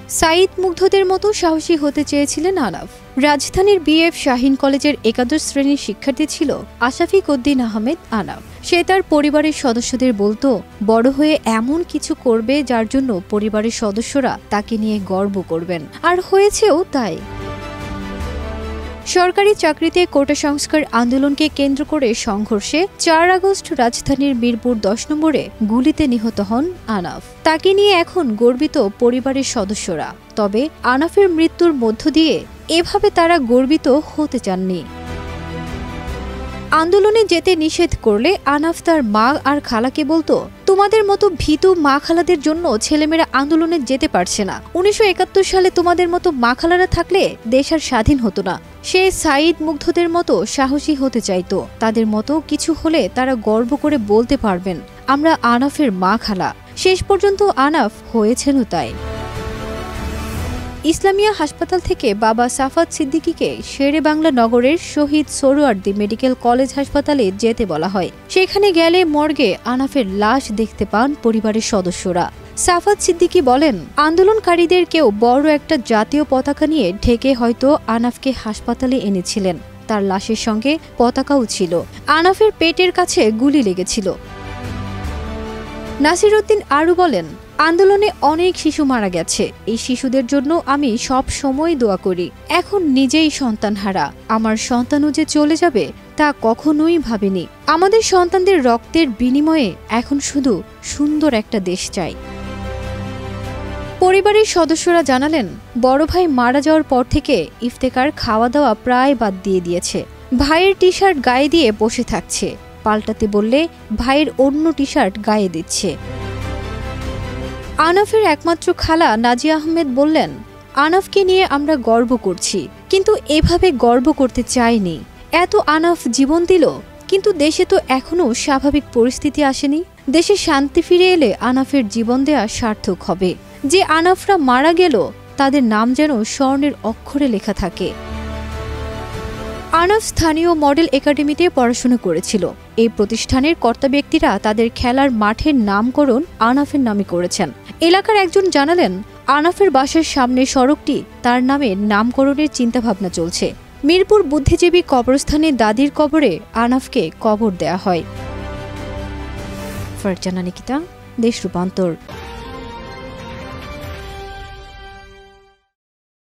সাঈদ মুগ্ধদের মতো সাহসী হতে চেয়েছিলেন আনাফ। রাজধানীর বিএফ শাহীন কলেজের একাদশ শ্রেণীর শিক্ষার্থী ছিল আশাফিক উদ্দিন আহমেদ আনাফ। সে তার পরিবারের সদস্যদের বলতো, বড় হয়ে এমন কিছু করবে যার জন্য পরিবারের সদস্যরা তাকে নিয়ে গর্ব করবেন, আর হয়েছেও তাই। সরকারি চাকরিতে কোটা সংস্কার আন্দোলনকে কেন্দ্র করে সংঘর্ষে ৪ আগস্ট রাজধানীর মিরপুর ১০ নম্বরে গুলিতে নিহত হন আনাফ। তাকে নিয়ে এখন গর্বিত পরিবারের সদস্যরা। তবে আনাফের মৃত্যুর মধ্য দিয়ে এভাবে তারা গর্বিত হতে চাননি। আন্দোলনে যেতে নিষেধ করলে আনাফ তার মা আর খালাকে বলতো, তোমাদের মতো ভীতু মা খালাদের জন্য ছেলেমেয়েরা আন্দোলনে যেতে পারছে না। ১৯৭১ সালে তোমাদের মতো মা খালারা থাকলে দেশ আর স্বাধীন হতো না। সে সাঈদ মুগ্ধদের মতো সাহসী হতে চাইতো। তাদের মতো কিছু হলে তারা গর্ব করে বলতে পারবেন, আমরা আনাফের মা খালা। শেষ পর্যন্ত আনাফ হয়েছেনও তাই। ইসলামিয়া হাসপাতাল থেকে বাবা সাফাত সিদ্দিকীকে শেরে বাংলা নগরের শহীদ সোহরাওয়ার্দী মেডিকেল কলেজ হাসপাতালে যেতে বলা হয়। সেখানে গেলে মর্গে আনাফের লাশ দেখতে পান পরিবারের সদস্যরা। সাফাত সিদ্দিকী বলেন, আন্দোলনকারীদের কেউ বড় একটা জাতীয় পতাকা নিয়ে ঢেকে হয়তো আনাফকে হাসপাতালে এনেছিলেন। তার লাশের সঙ্গে পতাকাও ছিল। আনাফের পেটের কাছে গুলি লেগেছিল। নাসির উদ্দিন আরও বলেন, আন্দোলনে অনেক শিশু মারা গেছে। এই শিশুদের জন্য আমি সব সময় দোয়া করি। এখন নিজেই সন্তানহারা। আমার সন্তানও যে চলে যাবে তা কখনোই ভাবিনি। আমাদের সন্তানদের রক্তের বিনিময়ে এখন শুধু সুন্দর একটা দেশ চাই। পরিবারের সদস্যরা জানালেন, বড় ভাই মারা যাওয়ার পর থেকে ইফতেকার খাওয়া দাওয়া প্রায় বাদ দিয়ে দিয়েছে। ভাইয়ের টি শার্ট গায়ে দিয়ে বসে থাকছে। পাল্টাতে বললে ভাইয়ের অন্য টি শার্ট গায়ে দিচ্ছে। আনাফের একমাত্র খালা নাজিয়া আহমেদ বললেন, আনাফকে নিয়ে আমরা গর্ব করছি, কিন্তু এভাবে গর্ব করতে চাইনি। এত আনাফ জীবন দিল, কিন্তু দেশে তো এখনো স্বাভাবিক পরিস্থিতি আসেনি। দেশে শান্তি ফিরে এলে আনাফের জীবন দেয়া সার্থক হবে। যে আনাফরা মারা গেল তাদের নাম যেন স্বর্ণের অক্ষরে লেখা থাকে। আনাফ স্থানীয় মডেল একাডেমিতে পড়াশোনা করেছিল। এই প্রতিষ্ঠানের কর্তা ব্যক্তিরা তাদের খেলার মাঠের নামকরণ আনাফের নামে করেছেন। এলাকার একজন জানালেন, আনাফের বাসার সামনের সড়কটি তার নামে নামকরণের চিন্তাভাবনা চলছে। মিরপুর বুদ্ধিজীবী কবরস্থানে দাদির কবরে আনাফকে কবর দেয়া হয়। ফারজানা নিকিতা, দেশ রূপান্তর।